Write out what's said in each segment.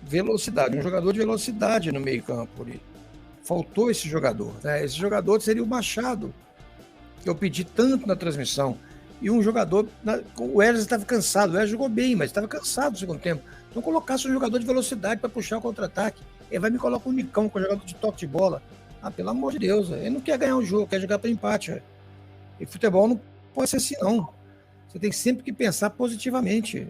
velocidade, um jogador de velocidade no meio-campo ali. Faltou esse jogador, né? Esse jogador seria o Machado, que eu pedi tanto na transmissão. E um jogador, o Wesley estava cansado, o Wesley jogou bem, mas estava cansado no segundo tempo. Então colocasse um jogador de velocidade para puxar o contra-ataque. Ele vai me colocar um Nicão com um jogador de toque de bola. Ah, pelo amor de Deus, ele não quer ganhar o jogo, quer jogar para empate. Véio. E futebol não pode ser assim, não. Você tem sempre que pensar positivamente.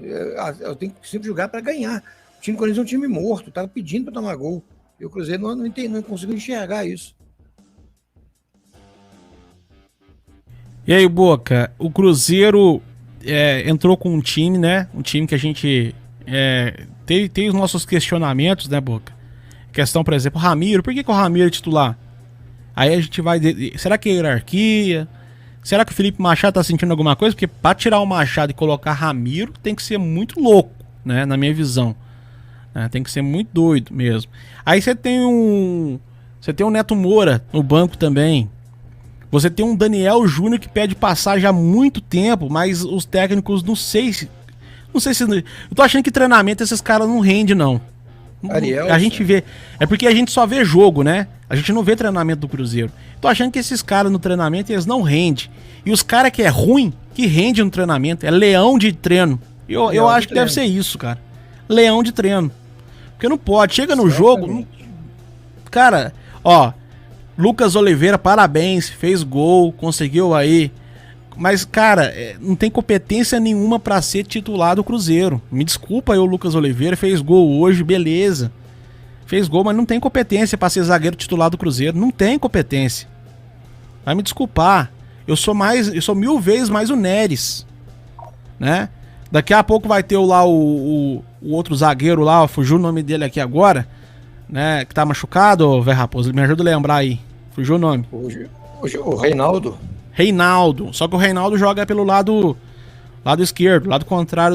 Eu tenho que sempre jogar para ganhar. O time do Corinthians é um time morto, estava pedindo para tomar gol. E o Cruzeiro não conseguiu enxergar isso. E aí, Boca, o Cruzeiro entrou com um time, né? Um time que a gente tem os nossos questionamentos, né, Boca? Questão, por exemplo, o Ramiro. Por que o Ramiro é titular? Aí a gente vai... Será que é hierarquia? Será que o Felipe Machado tá sentindo alguma coisa? Porque pra tirar o Machado e colocar Ramiro tem que ser muito louco, né? Na minha visão. Tem que ser muito doido mesmo. Aí você tem um Neto Moura no banco também. Você tem um Daniel Júnior que pede passagem há muito tempo, mas os técnicos não sei se... Eu tô achando que treinamento esses caras não rendem, não. Ariel, a gente vê... É porque a gente só vê jogo, né? A gente não vê treinamento do Cruzeiro. Tô achando que esses caras no treinamento, eles não rendem. E os caras que é ruim, que rende no treinamento, é leão de treino. Eu acho que deve ser isso, cara. Leão de treino. Porque não pode. Chega no jogo... Não... Cara, ó... Lucas Oliveira, parabéns, fez gol, conseguiu aí. Mas, cara, não tem competência nenhuma pra ser titular do Cruzeiro. Me desculpa aí o Lucas Oliveira, fez gol hoje, beleza. Fez gol, mas não tem competência pra ser zagueiro titular do Cruzeiro. Não tem competência. Vai me desculpar. Eu sou 1000 vezes mais o Neres, né? Daqui a pouco vai ter lá o outro zagueiro lá, fugiu o nome dele aqui agora, né? Que tá machucado, velho Raposo. Me ajuda a lembrar aí. Fugiu o nome. Hoje o Reinaldo. Só que o Reinaldo joga pelo lado esquerdo, lado contrário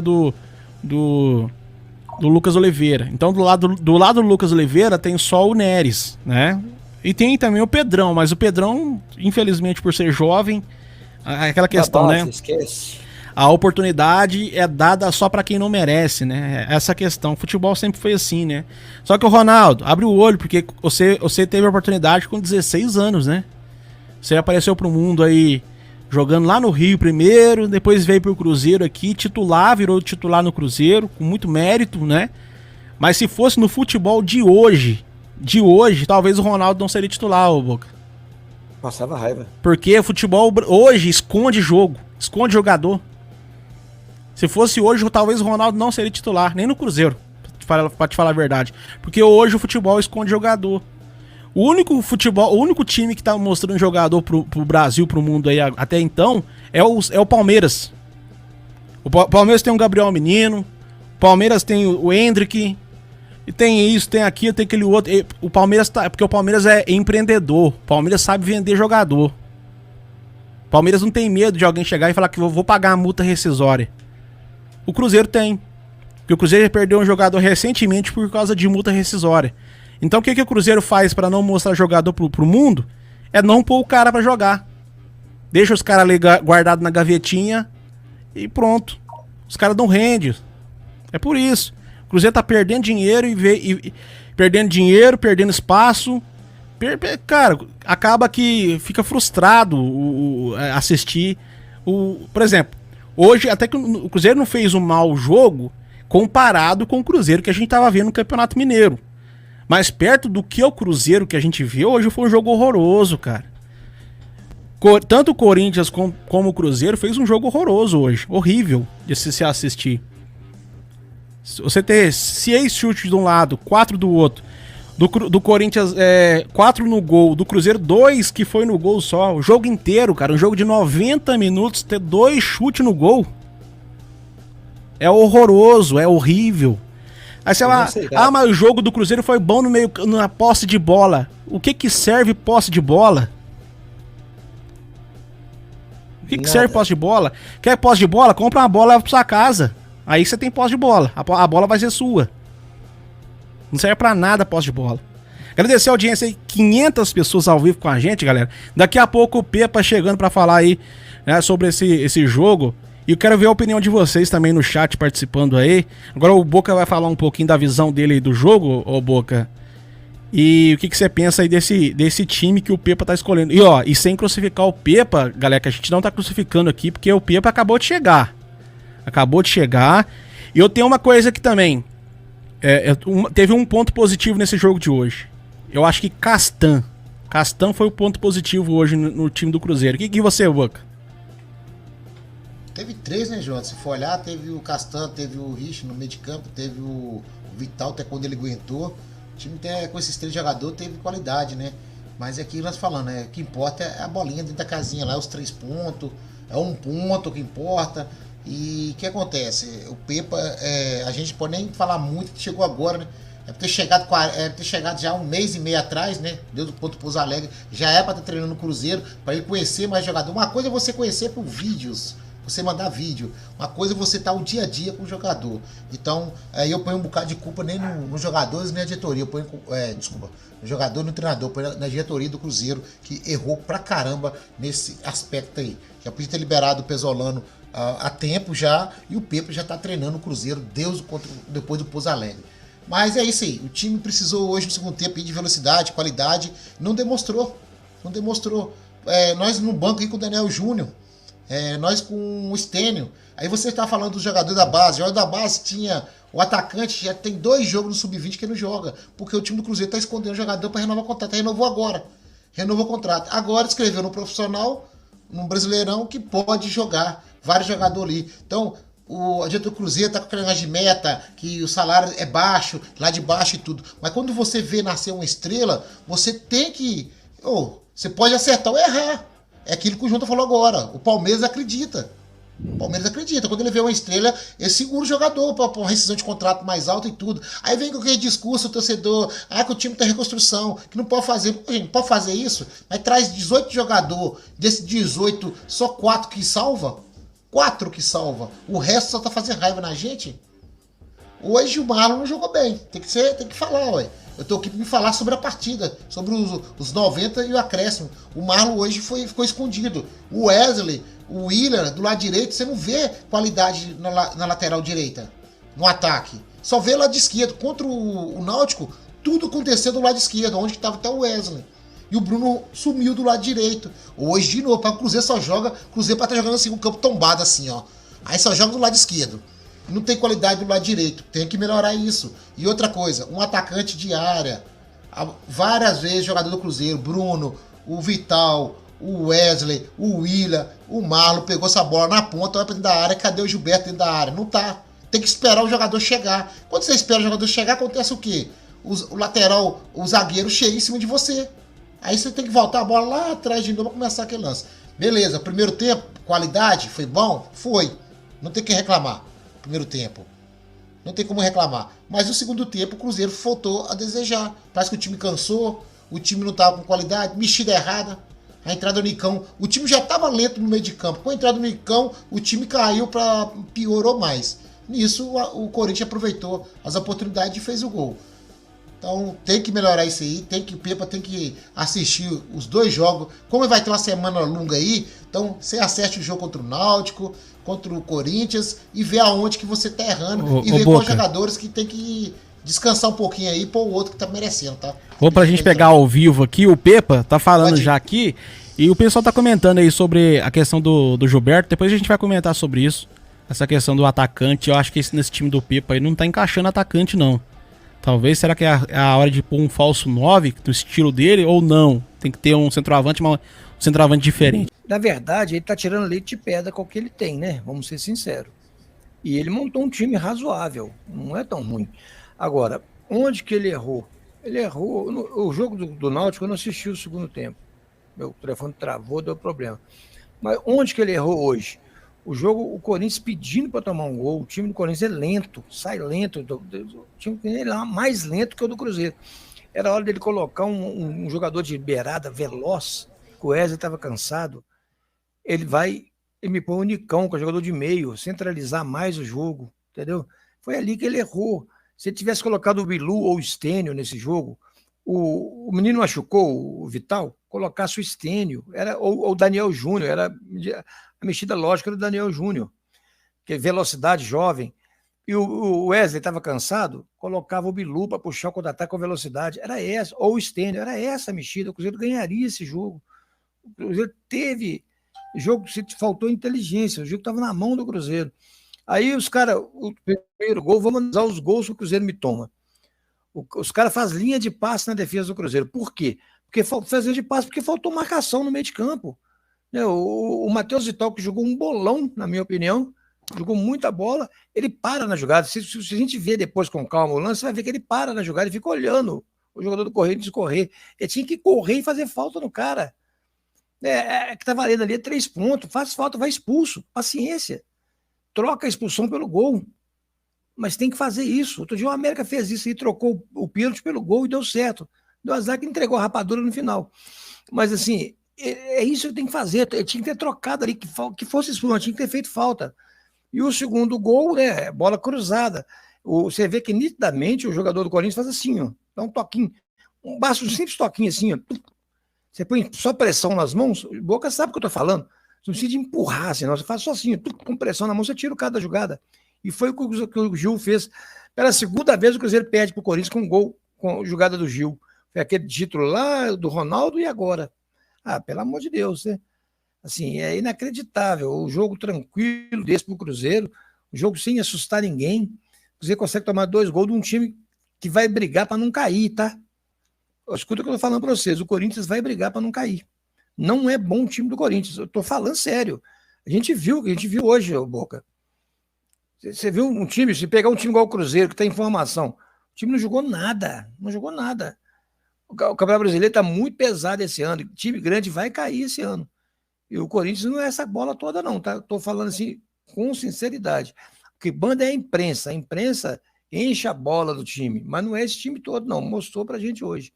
do Lucas Oliveira. Então do lado do Lucas Oliveira tem só o Neres, né? E tem também o Pedrão, mas o Pedrão, infelizmente por ser jovem, aquela questão, né? Esquece. A oportunidade é dada só pra quem não merece, né? Essa questão. O futebol sempre foi assim, né? Só que o Ronaldo, abre o olho, porque você teve a oportunidade com 16 anos, né? Você apareceu pro mundo aí jogando lá no Rio primeiro, depois veio pro Cruzeiro aqui, virou titular no Cruzeiro, com muito mérito, né? Mas se fosse no futebol de hoje, talvez o Ronaldo não seria titular, ô Boca. Passava raiva. Porque o futebol hoje esconde jogo, esconde jogador. Se fosse hoje, talvez o Ronaldo não seria titular, nem no Cruzeiro, pra te falar a verdade. Porque hoje o futebol esconde jogador. O único time que tá mostrando jogador pro Brasil, pro mundo aí até então, é o Palmeiras. O Palmeiras tem o Gabriel Menino, o Palmeiras tem o Hendrick, e tem isso, tem aquilo, tem aquele outro. O Palmeiras porque o Palmeiras é empreendedor, o Palmeiras sabe vender jogador. O Palmeiras não tem medo de alguém chegar e falar que vou pagar a multa rescisória. O Cruzeiro tem. Porque o Cruzeiro perdeu um jogador recentemente por causa de multa rescisória. Então o que o Cruzeiro faz pra não mostrar jogador pro mundo? É não pôr o cara pra jogar. Deixa os caras ali guardados na gavetinha e pronto. Os caras não rendem. É por isso. O Cruzeiro tá perdendo dinheiro perdendo espaço. Cara, acaba que fica frustrado assistir. Por exemplo, hoje até que o Cruzeiro não fez um mau jogo comparado com o Cruzeiro que a gente tava vendo no Campeonato Mineiro. Mas perto do que o Cruzeiro que a gente viu, hoje foi um jogo horroroso, cara. Tanto o Corinthians como o Cruzeiro fez um jogo horroroso hoje. Horrível de se assistir. Você ter 6 chutes de um lado, 4 do outro. Do Corinthians, 4 no gol. Do Cruzeiro, 2 que foi no gol só. O jogo inteiro, cara. Um jogo de 90 minutos, ter 2 chutes no gol. É horroroso, é horrível. Aí você fala, mas o jogo do Cruzeiro foi bom na posse de bola. O que serve posse de bola? O que serve posse de bola? Quer posse de bola? Compra uma bola e leva pra sua casa. Aí você tem posse de bola. A bola vai ser sua. Não serve pra nada posse de bola. Agradecer a audiência aí, 500 pessoas ao vivo com a gente, galera. Daqui a pouco o Pepa chegando pra falar aí, né, sobre esse jogo. E eu quero ver a opinião de vocês também no chat participando aí. Agora o Boca vai falar um pouquinho da visão dele aí do jogo, ô Boca. E o que você pensa aí desse time que o Pepa tá escolhendo. E sem crucificar o Pepa, galera, que a gente não tá crucificando aqui, porque o Pepa acabou de chegar. E eu tenho uma coisa aqui também. Teve um ponto positivo nesse jogo de hoje. Eu acho que Castan foi o ponto positivo hoje no time do Cruzeiro. O que você, Boca? Teve 3, né, João? Se for olhar, teve o Castan, teve o Rich no meio de campo, teve o Vital, até quando ele aguentou. O time com esses 3 jogadores teve qualidade, né? Mas é aquilo que nós falando, né? O que importa é a bolinha dentro da casinha lá, os 3 pontos, é 1 ponto que importa. E o que acontece? O Pepa, a gente pode nem falar muito que chegou agora, né? É por ter chegado já 1 mês e meio atrás, né? Deu do ponto Pouso Alegre, já é para estar treinando no Cruzeiro, para ele conhecer mais jogador. Uma coisa é você conhecer por vídeos, você mandar vídeo. Uma coisa é você estar o dia a dia com o jogador. Então, eu ponho um bocado de culpa nem nos jogadores, nem na diretoria. Eu ponho, no jogador e no treinador, eu ponho na diretoria do Cruzeiro, que errou pra caramba nesse aspecto aí. Já podia ter liberado o Pesolano há tempo já, e o Pepa já tá treinando o Cruzeiro depois do Pouso Alegre. Mas é isso aí. O time precisou hoje no segundo tempo de velocidade, qualidade. Não demonstrou. Nós no banco aí com o Daniel Júnior. Nós com o Stênio. Aí você está falando do jogador da base. O jogador da base tinha o atacante, já tem 2 jogos no Sub-20 que não joga. Porque o time do Cruzeiro está escondendo o jogador para renovar o contrato. Renovou agora. Renovou o contrato. Agora escreveu no profissional, no Brasileirão, que pode jogar. Vários jogadores ali. Então, a diretoria do Cruzeiro está com aquele negócio de meta, que o salário é baixo, lá de baixo e tudo. Mas quando você vê nascer uma estrela, você tem que... você pode acertar ou errar. É aquilo que o Junta falou agora. O Palmeiras acredita. Quando ele vê uma estrela, ele segura o jogador para uma rescisão de contrato mais alta e tudo. Aí vem com aquele discurso, o torcedor, que o time tá em reconstrução, que não pode fazer. Gente, pode fazer isso, mas traz 18 jogadores, desses 18, só 4 que salva. 4 que salva. O resto só tá fazendo raiva na gente. Hoje o Marlon não jogou bem. Tem que falar, ué. Eu tô aqui para me falar sobre a partida, sobre os 90 e o acréscimo. O Marlon hoje ficou escondido. O Wesley, o Willian, do lado direito, você não vê qualidade na lateral direita, no ataque. Só vê lado esquerdo. Contra o Náutico, tudo aconteceu do lado esquerdo, onde estava até o Wesley. E o Bruno sumiu do lado direito. Hoje, de novo, o Cruzeiro só joga. O Cruzeiro para estar jogando assim, um campo tombado assim, ó. Aí só joga do lado esquerdo. Não tem qualidade do lado direito. Tem que melhorar isso. E outra coisa, um atacante de área. Várias vezes jogador do Cruzeiro, Bruno, o Vital, o Wesley, o Willian, o Marlon pegou essa bola na ponta, vai pra dentro da área. Cadê o Gilberto dentro da área? Não tá. Tem que esperar o jogador chegar. Quando você espera o jogador chegar, acontece o quê? O lateral, o zagueiro chega em cima de você. Aí você tem que voltar a bola lá atrás de novo pra começar aquele lance. Beleza, primeiro tempo, qualidade, foi bom? Foi. Não tem que reclamar. Primeiro tempo. Não tem como reclamar. Mas no segundo tempo o Cruzeiro faltou a desejar. Parece que o time cansou, o time não estava com qualidade, mexida errada. A entrada do Nicão, o time já estava lento no meio de campo. Com a entrada do Nicão, o time caiu, piorou mais. Nisso o Corinthians aproveitou as oportunidades e fez o gol. Então tem que melhorar isso aí, o Pepa tem que assistir os 2 jogos. Como vai ter uma semana longa aí, então você acerte o jogo contra o Náutico, contra o Corinthians e vê aonde que você tá errando e vê quais jogadores que tem que descansar um pouquinho aí e pôr o outro que tá merecendo, tá? Pra gente pegar ao vivo aqui, o Pepa tá falando já aqui e o pessoal tá comentando aí sobre a questão do Gilberto, depois a gente vai comentar sobre isso, essa questão do atacante. Eu acho que nesse time do Pepa aí não tá encaixando atacante não. Talvez, será que é a hora de pôr um falso 9 do estilo dele ou não? Tem que ter um centroavante, mas um centroavante diferente. Na verdade, ele tá tirando leite de pedra com o que ele tem, né? Vamos ser sinceros. E ele montou um time razoável, não é tão ruim. Agora, onde que ele errou? Ele errou. O jogo do Náutico eu não assisti o segundo tempo. Meu telefone travou, deu problema. Mas onde que ele errou hoje? O jogo, o Corinthians pedindo para tomar um gol, o time do Corinthians é lento, sai lento, o time é mais lento que o do Cruzeiro. Era hora dele colocar um jogador de beirada veloz, que o Wesley estava cansado. Ele me põe o Nicão, que é jogador de meio, centralizar mais o jogo, entendeu? Foi ali que ele errou. Se ele tivesse colocado o Bilu ou o Stênio nesse jogo, o menino machucou, o Vital, colocasse o Stênio, ou o Daniel Júnior, era a mexida lógica do Daniel Júnior. que é velocidade jovem, e o Wesley estava cansado, colocava o Bilu para puxar o contra-ataque com velocidade. Era essa, ou o Stênio, era essa a mexida. O Cruzeiro ganharia esse jogo. O Cruzeiro teve jogo, se faltou inteligência, o jogo estava na mão do Cruzeiro. Aí os caras, o primeiro gol, vamos analisar os gols que o Cruzeiro me toma. Os caras fazem linha de passe na defesa do Cruzeiro. Por quê? Porque faz linha de passe porque faltou marcação no meio de campo. O Matheus Vital, que jogou um bolão, na minha opinião, jogou muita bola, ele para na jogada. Se a gente vê depois com calma o lance, você vai ver que ele para na jogada e fica olhando o jogador do Corinthians correr. Ele tinha que correr e fazer falta no cara. Que tá valendo ali 3 pontos, faz falta, vai expulso. Paciência. Troca a expulsão pelo gol. Mas tem que fazer isso. Outro dia o América fez isso e trocou o pênalti pelo gol e deu certo. Deu azar que entregou a rapadura no final. Mas assim, é isso que tem que fazer. Eu tinha que ter trocado ali, que fosse expulsão, tinha que ter feito falta. E o segundo gol, né, bola cruzada. Você vê que nitidamente o jogador do Corinthians faz assim, ó, dá um toquinho. Basta um simples toquinho assim, ó. Você põe só pressão nas mãos, o Boca sabe o que eu tô falando. Você não precisa de empurrar, senão você faz só assim, com pressão na mão, você tira o cara da jogada. E foi o que o Gil fez. Pela segunda vez o Cruzeiro perde pro Corinthians com um gol, com a jogada do Gil. Foi aquele título lá do Ronaldo e agora. Pelo amor de Deus, né? Assim, é inacreditável. O jogo tranquilo desse pro Cruzeiro, o jogo sem assustar ninguém. O Cruzeiro consegue tomar 2 gols de um time que vai brigar para não cair, tá? Escuta o que eu tô falando para vocês. O Corinthians vai brigar para não cair. Não é bom o time do Corinthians. Eu tô falando sério. A gente viu hoje, Boca. Você viu um time, se pegar um time igual o Cruzeiro, que tem informação, o time não jogou nada. Não jogou nada. O Campeonato Brasileiro está muito pesado esse ano. O time grande vai cair esse ano. E o Corinthians não é essa bola toda, não. Tá? Tô falando assim com sinceridade. O que manda é a imprensa. A imprensa enche a bola do time, mas não é esse time todo, não. Mostrou pra gente hoje.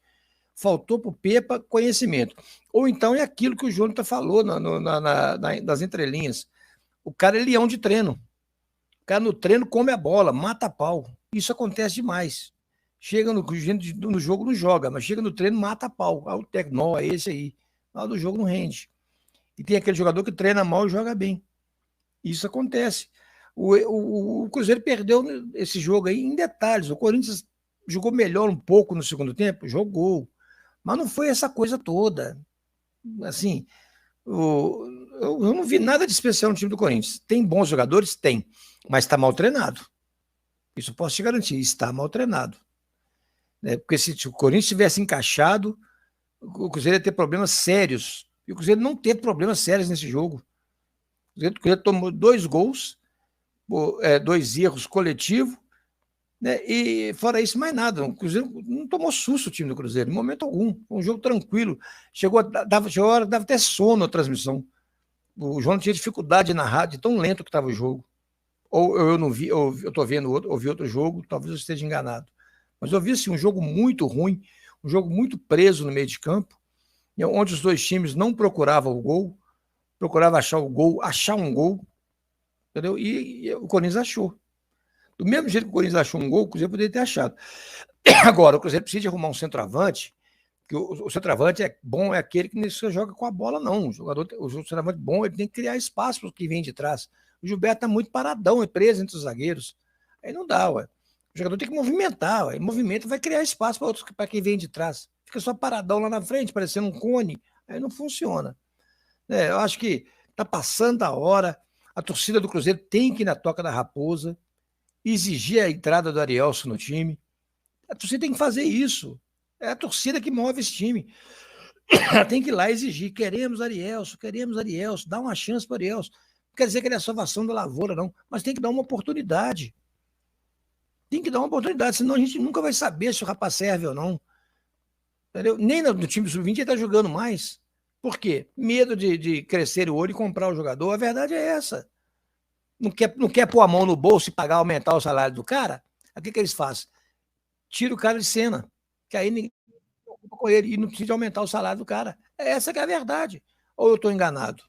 Faltou pro Pepa conhecimento. Ou então é aquilo que o Jonathan falou nas entrelinhas. O cara é leão de treino. O cara no treino come a bola, mata a pau. Isso acontece demais. Chega no jogo, não joga, mas chega no treino, mata a pau. O técnico, é esse aí. Na hora do jogo não rende. E tem aquele jogador que treina mal e joga bem. Isso acontece. O Cruzeiro perdeu esse jogo aí em detalhes. O Corinthians jogou melhor um pouco no segundo tempo? Jogou. Mas não foi essa coisa toda. Assim, eu não vi nada de especial no time do Corinthians. Tem bons jogadores? Tem. Mas está mal treinado. Isso eu posso te garantir. Está mal treinado. Porque se o Corinthians tivesse encaixado, o Cruzeiro ia ter problemas sérios. E o Cruzeiro não teve problemas sérios nesse jogo. O Cruzeiro tomou 2 gols, 2 erros coletivos, né? E fora isso, mais nada. O Cruzeiro não tomou susto, o time do Cruzeiro, em momento algum. Foi um jogo tranquilo. Chegou a hora, dava até sono a transmissão. O João tinha dificuldade de narrar, de tão lento que estava o jogo. Ou eu não vi, ou eu estou vendo ouvi outro jogo, talvez eu esteja enganado. Mas eu vi assim, um jogo muito ruim, um jogo muito preso no meio de campo, onde os 2 times não procuravam o gol, procuravam achar um gol, entendeu? E o Corinthians achou. Do mesmo jeito que o Corinthians achou um gol, o Cruzeiro poderia ter achado. Agora, o Cruzeiro precisa de arrumar um centroavante, que o centroavante é bom, é aquele que não joga com a bola, não. O centroavante bom, ele tem que criar espaço para o que vem de trás. O Gilberto está muito paradão, é preso entre os zagueiros. Aí não dá, ué. O jogador tem que movimentar, ué. Movimento vai criar espaço para quem vem de trás. Fica só paradão lá na frente, parecendo um cone. Aí não funciona. Eu acho que está passando a hora. A torcida do Cruzeiro tem que ir na Toca da Raposa, exigir a entrada do Arielson no time. A torcida tem que fazer isso. É a torcida que move esse time. Tem que ir lá exigir. Queremos Arielson, dá uma chance para o Arielson. Não quer dizer que ele é a salvação da lavoura, não, mas tem que dar uma oportunidade. Tem que dar uma oportunidade, senão a gente nunca vai saber se o rapaz serve ou não. Entendeu? Nem no time sub-20 ele está jogando mais. Por quê? Medo de crescer o olho e comprar o jogador. A verdade é essa. Não quer pôr a mão no bolso e aumentar o salário do cara? O que eles fazem? Tira o cara de cena, que aí ninguém se preocupa com ele e não precisa aumentar o salário do cara. Essa que é a verdade. Ou eu estou enganado?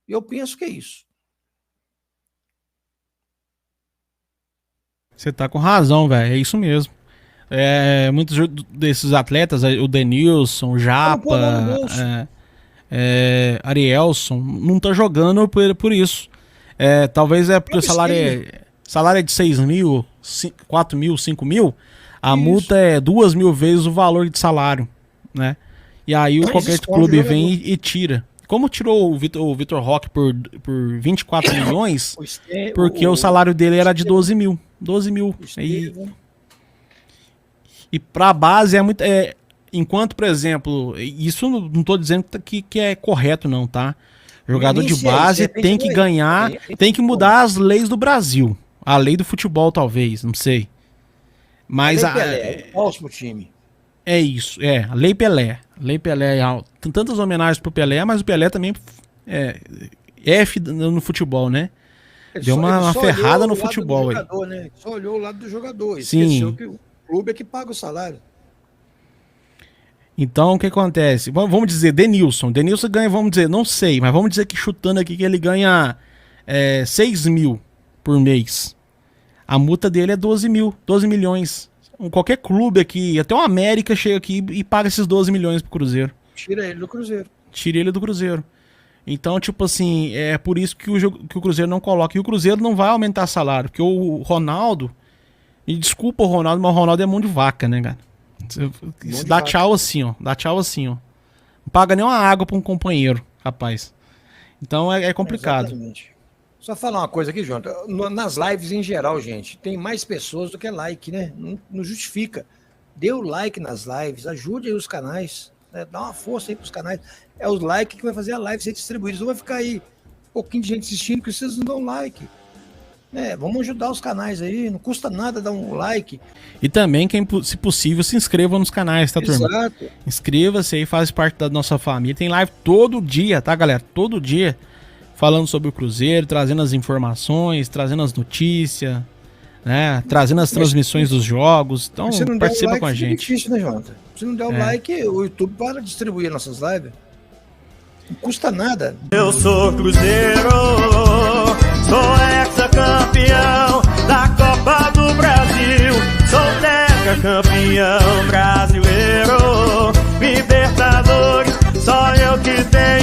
Eu penso que é isso. Você tá com razão, velho. É isso mesmo. Muitos desses atletas, o Denilson, o Japa, Arielson, não tá jogando por isso. Talvez porque o salário absurdo. é de 6 mil, 4 mil, 5 mil, a Isso. multa é 2.000 vezes o valor de salário, né? E aí Mas qualquer esconde clube o jogador. vem e tira. Como tirou o Vitor Roque por 24 milhões, porque o salário dele era de 12 mil. 12 mil. E pra base é muito... enquanto, por exemplo, isso não tô dizendo que é correto não, tá? Jogador de base tem que ganhar, tem que mudar as leis do Brasil. A lei do futebol, talvez, não sei. Mas é o próximo time. é isso, a Lei Pelé. Lei Pelé é alto. Tem tantas homenagens pro Pelé, mas o Pelé também é F no futebol, né? Deu uma ferrada no futebol aí. Né? Só olhou o lado do jogador. Sim. Esqueceu que o clube é que paga o salário. Então, o que acontece? Vamos dizer, Denilson. Denilson ganha, vamos dizer, não sei, mas vamos dizer que chutando aqui que ele ganha 6 mil por mês. A multa dele é 12 milhões. Qualquer clube aqui, até o América chega aqui e paga esses 12 milhões pro Cruzeiro. Tira ele do Cruzeiro. Tira ele do Cruzeiro. Então, tipo assim, é por isso que o Cruzeiro não coloca. E o Cruzeiro não vai aumentar salário, porque o Ronaldo... E desculpa o Ronaldo, mas o Ronaldo é mão de vaca, né, cara? Você dá tchau assim, ó. Dá tchau assim, ó. Não paga nem uma água pra um companheiro, rapaz. Então é complicado. Exatamente. Só falar uma coisa aqui, Jonathan. Nas lives em geral, gente, tem mais pessoas do que like, né? Não justifica. Dê o like nas lives, ajude aí os canais, né? Dá uma força aí pros canais. É o like que vai fazer a live ser distribuída. Não vai ficar aí um pouquinho de gente assistindo que vocês não dão like. Vamos ajudar os canais aí, não custa nada dar um like. E também, se possível, se inscreva nos canais, tá, turma? Exato. Inscreva-se aí, faz parte da nossa família. Tem live todo dia, tá, galera? Todo dia, falando sobre o Cruzeiro, trazendo as informações, trazendo as notícias, né? Trazendo as transmissões dos jogos. Então, participa com a gente. É difícil, né, Jonathan? Se não der o like, o YouTube para distribuir nossas lives. Não custa nada. Eu sou Cruzeiro, sou ex-campeão da Copa do Brasil, sou campeão brasileiro, Libertadores, só eu que tenho